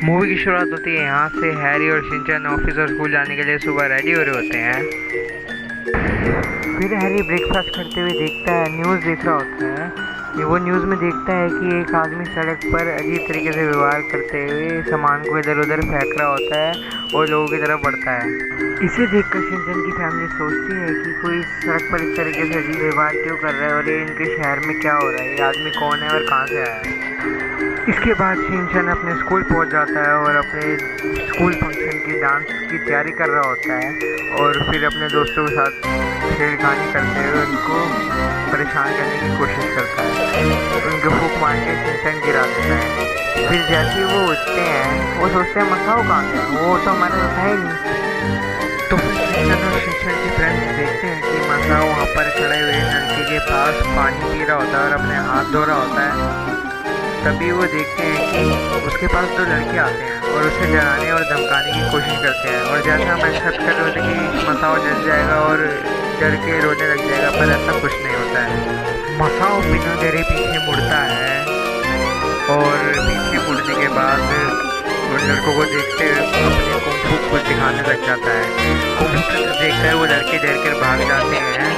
Movie की शुरुआत होती है यहाँ से। हैरी और शिनचैन ऑफिस और स्कूल जाने के लिए सुबह रेडी हो रहे होते हैं। फिर हैरी ब्रेकफास्ट करते हुए देखता है, न्यूज़ देख रहा होता है। वो न्यूज़ में देखता है कि एक आदमी सड़क पर अजीब तरीके से व्यवहार करते हुए सामान को इधर उधर फेंक रहा होता है और लोगों की तरफ बढ़ता है। इसे देखकर शिनचैन की फैमिली सोचती है कि कोई सड़क पर इस तरीके से अजीब व्यवहार क्यों कर रहा है और ये इनके शहर में क्या हो रहा है, ये आदमी कौन है और कहाँ से आया है। इसके बाद शिनचैन अपने स्कूल पहुंच जाता है और अपने स्कूल फंक्शन की डांस की तैयारी कर रहा होता है और फिर अपने दोस्तों के साथ छेड़खानी करते हुए उनको परेशान करने की कोशिश करता है। उनको फूंक मार के शिनचैन गिरा देता है। फिर जैसे ही वो उठते हैं वो सोचते हैं मसाओ कहाँ गया, वो तो हमारे साथ है ही नहीं। तो फिर शिनचैन और शिनचैन के फ्रेंड्स देखते हैं कि मसाओ वहाँ पर खड़े हुए नलके के पास पानी पी रहा होता है और अपने हाथ धो रहा होता है। तभी वो देखते हैं कि उसके पास दो लड़के आते हैं और उसे डराने और धमकाने की कोशिश करते हैं। और जैसा हम एक्सेप्ट कर रहे होते कि मसाओ डर जाएगा और डर के रोने लग जाएगा, पर ऐसा कुछ नहीं होता है। मसाओ बिना डरे पीछे मुड़ता है और पीछे मुड़ने के बाद उन लड़कों को देखते हुए अपने कुंफू को दिखाने लग जाता है। कुंफू देखकर वो लड़के डर कर भाग जाते हैं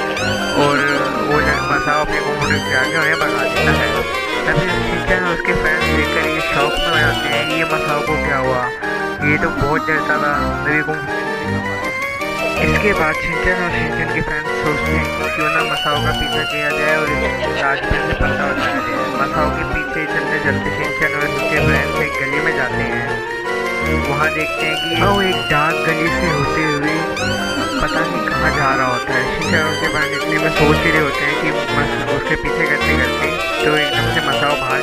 और वो मसाओ अपने कुंफू के आगे उन्हें भगा देता है। तभी शिनचैन और उसके फ्रेंड्स देखकर ये शौक में हो जाते हैं कि ये मसाओ को क्या हुआ, ये तो बहुत डरता था मेरे को। इसके बाद शिनचैन और शिनचैन के फ्रेंड्स सोचते हैं कि क्यों ना मसाओ का पीछा किया जाए और इस राजपथ से पता उठाया जाए। मसाओ के पीछे चलते चलते शिनचैन और उसके फ्रेंड्स एक गली में जाते हैं। वहाँ देखते हैं कि वो एक डार्क गली से होते हुए पता नहीं कहाँ जा रहा होता है। शिनचैन और उसके फ्रेंड्स इतने में सोच ही रहे होते हैं कि उसके पीछे करते करते तो एकदम से मसाओ बाहर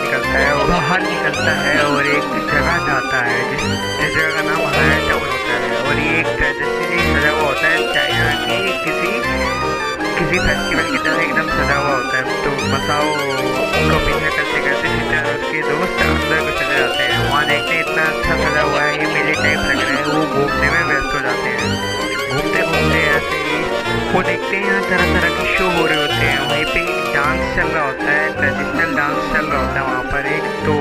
निकलता है और एक जगह जाता है जिस जगह का नाम हाया टाउन होता है। और ये एक ट्रेडिशनली सजा हुआ होता है, चाइना की किसी फेस्टिवल की तरह एकदम सजा हुआ होता है। तो मसाओ को पीछे करते करते शिनचैन और उसके दोस्त अंदर को चले जाते हैं। वहाँ देखते हैं इतना अच्छा सजा हुआ है, ये मेले टाइप लग रहा है। वो घूमने में व्यस्त हो जाते हैं। घूमते घूमते ऐसे ही वो देखते हैं यहाँ तरह तरह के शो हो रहे होते हैं। वहीं पे एक डांस चल रहा होता है, ट्रेडिशनल डांस चल रहा होता है वहाँ पर एक। तो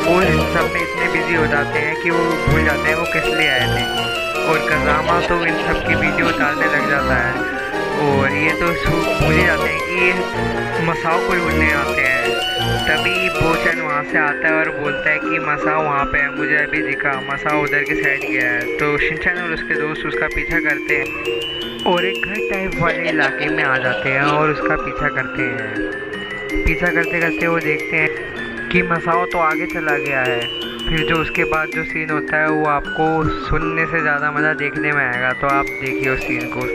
वो सब में इतने बिजी हो जाते हैं कि वो भूल जाते हैं वो किस लिए आए थे। और कज़ामा तो इन सब की वीडियो उतारने लग जाता है और ये तो भूल ही जाते हैं कि ये मसाओ को ढूंढने आते हैं। तभी बोचन वहाँ से आता है और बोलता है कि मसाओ वहाँ पे है, मुझे अभी दिखा, मसाओ उधर की साइड गया है। तो शिनचैन और उसके दोस्त उसका पीछा करते हैं और एक घर टाइप वाले इलाके में आ जाते हैं और उसका पीछा करते हैं। पीछा करते करते वो देखते हैं कि मसाओ तो आगे चला गया है। फिर जो उसके बाद जो सीन होता है वो आपको सुनने से ज़्यादा मज़ा देखने में आएगा, तो आप देखिए उस सीन को।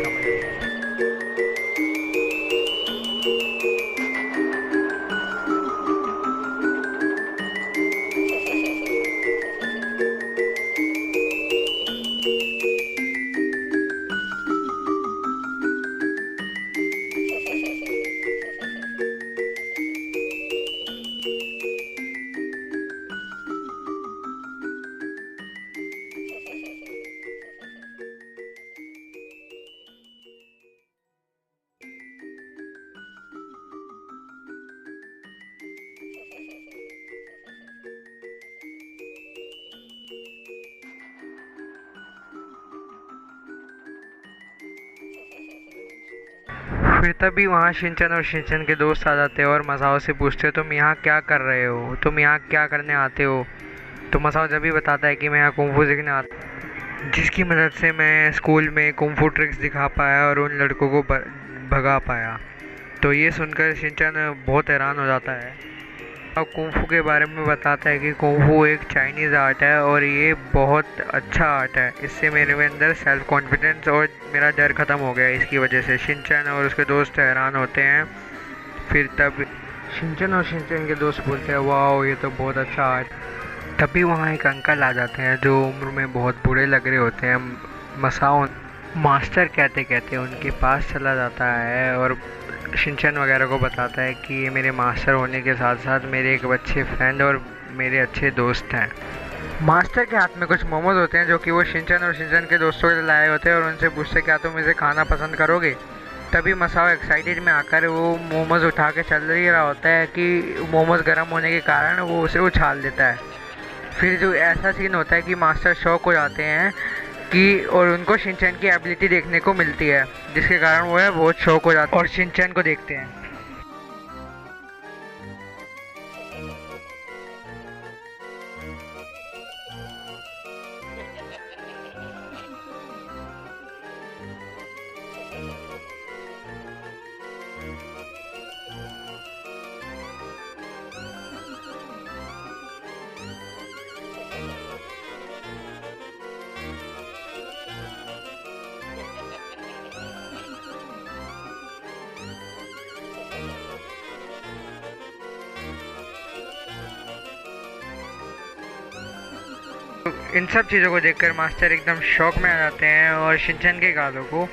फिर तभी वहाँ शिनचैन और शिनचैन के दोस्त आ जाते हैं और मसाओ से पूछते हो तुम यहाँ क्या कर रहे हो, तुम यहाँ क्या करने आते हो। तो मसाओ जब भी बताता है कि मैं यहाँ कुंफू सीखने आता, जिसकी मदद से मैं स्कूल में कुंफू ट्रिक्स दिखा पाया और उन लड़कों को भगा पाया। तो ये सुनकर शिनचैन बहुत हैरान हो जाता है और कुंफू के बारे में बताता है कि कुंफू एक चाइनीज़ आर्ट है और ये बहुत अच्छा आर्ट है। इससे मेरे में अंदर सेल्फ कॉन्फिडेंस और मेरा डर ख़त्म हो गया इसकी वजह से। शिनचैन और उसके दोस्त हैरान होते हैं। फिर तब शिनचैन और शिनचैन के दोस्त बोलते हैं वाह ये तो बहुत अच्छा आर्ट। तभी वहाँ एक अंकल आ जाते हैं जो उम्र में बहुत बूढ़े लग रहे होते हैं। मसाओ मास्टर कहते कहते उनके पास चला जाता है और शिनचैन वगैरह को बताता है कि ये मेरे मास्टर होने के साथ साथ मेरे एक अच्छे फ्रेंड और मेरे अच्छे दोस्त हैं। मास्टर के हाथ में कुछ मोमोज होते हैं जो कि वो शिनचैन और शिनचैन के दोस्तों के लिए लाए होते हैं और उनसे पूछते क्या तुम इसे खाना पसंद करोगे। तभी मसाओ एक्साइटेड में आकर वो मोमोज उठा के चल ही रहा होता है कि मोमोज गर्म होने के कारण वो उसे उछाल देता है। फिर जो ऐसा सीन होता है कि मास्टर शॉक हो जाते हैं कि और उनको शिनचैन की एबिलिटी देखने को मिलती है, जिसके कारण वो है बहुत शॉक हो जाते हैं और शिनचैन को देखते हैं। इन सब चीज़ों को देखकर मास्टर एकदम शॉक में आ जाते हैं और शिनचैन के गालों को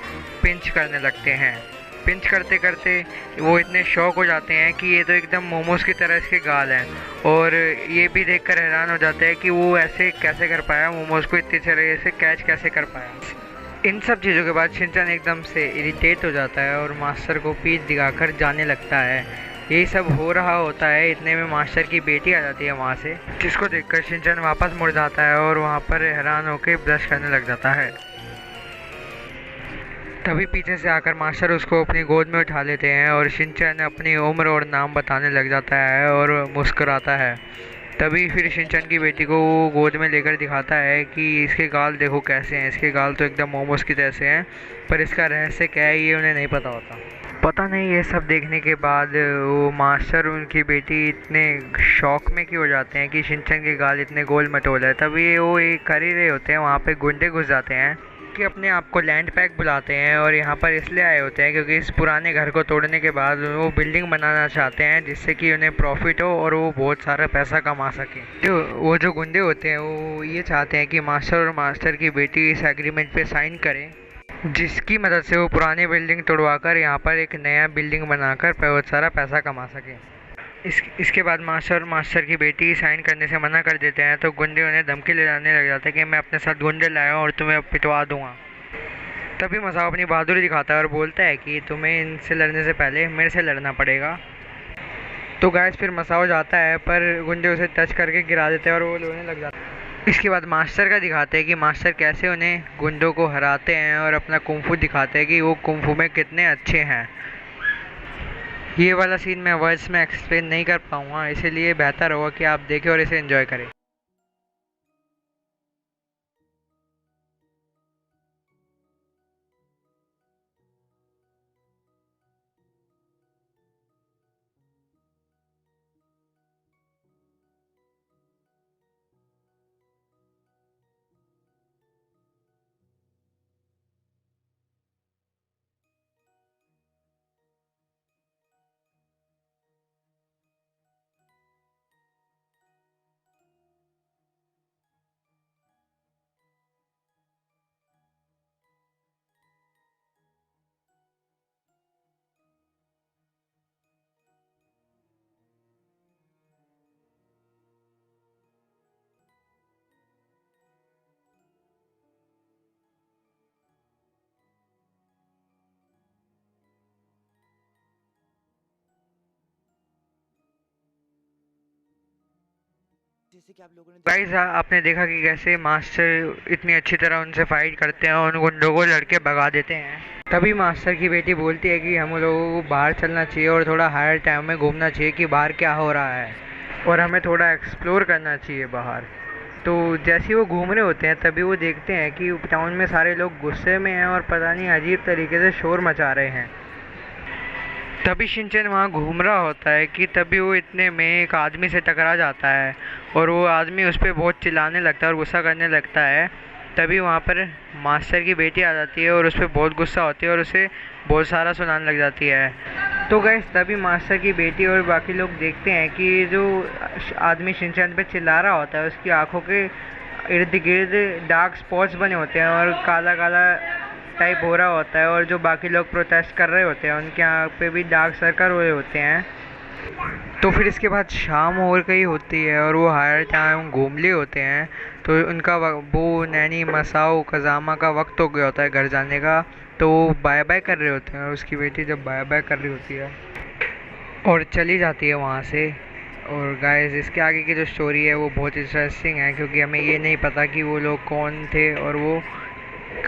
पिंच करने लगते हैं। पिंच करते करते वो इतने शॉक हो जाते हैं कि ये तो एकदम मोमोज की तरह इसके गाल हैं, और ये भी देखकर हैरान हो जाते हैं कि वो ऐसे कैसे कर पाया, मोमोज को इतनी तरह से कैच कैसे कर पाया। इन सब चीज़ों के बाद शिनचैन एकदम से इरिटेट हो जाता है और मास्टर को पीठ दिखाकर जाने लगता है। यही सब हो रहा होता है, इतने में मास्टर की बेटी आ जाती है वहाँ से, जिसको देखकर शिनचैन वापस मुड़ जाता है और वहाँ पर हैरान होकर ब्रश करने लग जाता है। तभी पीछे से आकर मास्टर उसको अपनी गोद में उठा लेते हैं और शिनचैन अपनी उम्र और नाम बताने लग जाता है और मुस्कुराता है। तभी फिर शिनचैन की बेटी को वो गोद में लेकर दिखाता है कि इसके गाल देखो कैसे हैं, इसके गाल तो एकदम मोमोज की तरह से हैं, पर इसका रहस्य क्या है ये उन्हें नहीं पता होता। पता नहीं ये सब देखने के बाद वो मास्टर उनकी बेटी इतने शॉक में क्यों हो जाते हैं कि शिनचैन के गाल इतने गोल मटोल है। तभी वो एक कर ही रहे होते हैं, वहाँ पे गुंडे घुस जाते हैं कि अपने आप को लैंड पैक बुलाते हैं और यहाँ पर इसलिए आए होते हैं क्योंकि इस पुराने घर को तोड़ने के बाद वो बिल्डिंग बनाना चाहते हैं जिससे कि उन्हें प्रॉफिट हो और वो बहुत सारा पैसा कमा सकें। जो गुंडे होते हैं वो ये चाहते हैं कि मास्टर और मास्टर की बेटी इस एग्रीमेंट पे साइन करें, जिसकी मदद से वो पुरानी बिल्डिंग तोड़वाकर यहाँ पर एक नया बिल्डिंग बनाकर बहुत सारा पैसा कमा सकें। इसके बाद मास्टर और मास्टर की बेटी साइन करने से मना कर देते हैं, तो गुंडे उन्हें धमकी ले जाने लग जाते हैं कि मैं अपने साथ गुंडे लाया हूँ और तुम्हें अब पिटवा दूंगा। तभी मसाओ अपनी बहादुरी दिखाता है और बोलता है कि तुम्हें इनसे लड़ने से पहले मेरे से लड़ना पड़ेगा। तो गाइस फिर मसाओ जाता है पर गुंडे उसे टच करके गिरा देते हैं और वो रोने लग जाता है। इसके बाद मास्टर का दिखाते हैं कि मास्टर कैसे उन्हें गुंडों को हराते हैं और अपना कुंफू दिखाते हैं कि वो कुंफू में कितने अच्छे हैं। ये वाला सीन मैं वर्ड्स में एक्सप्लेन नहीं कर पाऊँगा, इसीलिए बेहतर होगा कि आप देखें और इसे एंजॉय करें। जैसे कि आप लोगों ने गाइस आपने देखा कि कैसे मास्टर इतनी अच्छी तरह उनसे फाइट करते हैं और उन गुंडों को लड़के भगा देते हैं। तभी मास्टर की बेटी बोलती है कि हम लोगों को बाहर चलना चाहिए और थोड़ा हायर टाइम में घूमना चाहिए कि बाहर क्या हो रहा है और हमें थोड़ा एक्सप्लोर करना चाहिए बाहर। तो जैसे ही वो घूम रहे होते हैं तभी वो देखते हैं कि टाउन में सारे लोग गुस्से में हैं और पता नहीं अजीब तरीके से शोर मचा रहे हैं। तभी शिनचैन वहाँ घूम रहा होता है कि तभी वो इतने में एक आदमी से टकरा जाता है और वो आदमी उस पर बहुत चिल्लाने लगता है और गुस्सा करने लगता है। तभी वहाँ पर मास्टर की बेटी आ जाती है और उस पर बहुत गुस्सा होती है और उसे बहुत सारा सुनाने लग जाती है। तो गैस तभी मास्टर की बेटी और बाकी लोग देखते हैं कि जो आदमी शिनचैन पे चिल्ला रहा होता है उसकी आंखों के इर्द गिर्द डार्क स्पॉट्स बने होते हैं और काला काला टाइप हो रहा होता है, और जो बाकी लोग प्रोटेस्ट कर रहे होते हैं उनके यहाँ पे भी डार्क सर्कल हो रहे होते हैं। तो फिर इसके बाद शाम हो गई होती है और वो हायर टाइम घूम लिए होते हैं, तो उनका वो नैनी मसाओ कजामा का वक्त हो गया होता है घर जाने का। तो वो बाय बाय कर रहे होते हैं और उसकी बेटी जब बाय बाय कर रही होती है और चली जाती है वहाँ से, और गाइस इसके आगे की जो स्टोरी है वो बहुत इंटरेस्टिंग है, क्योंकि हमें ये नहीं पता कि वो लोग कौन थे और वो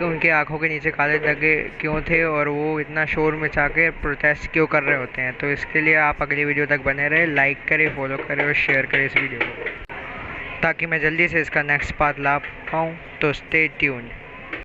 उनके आंखों के नीचे काले धब्बे क्यों थे और वो इतना शोर मचा के प्रोटेस्ट क्यों कर रहे होते हैं। तो इसके लिए आप अगली वीडियो तक बने रहे, लाइक करें, फॉलो करें और शेयर करें इस वीडियो को, ताकि मैं जल्दी से इसका नेक्स्ट पार्ट ला पाऊँ। तो स्टे ट्यून्ड।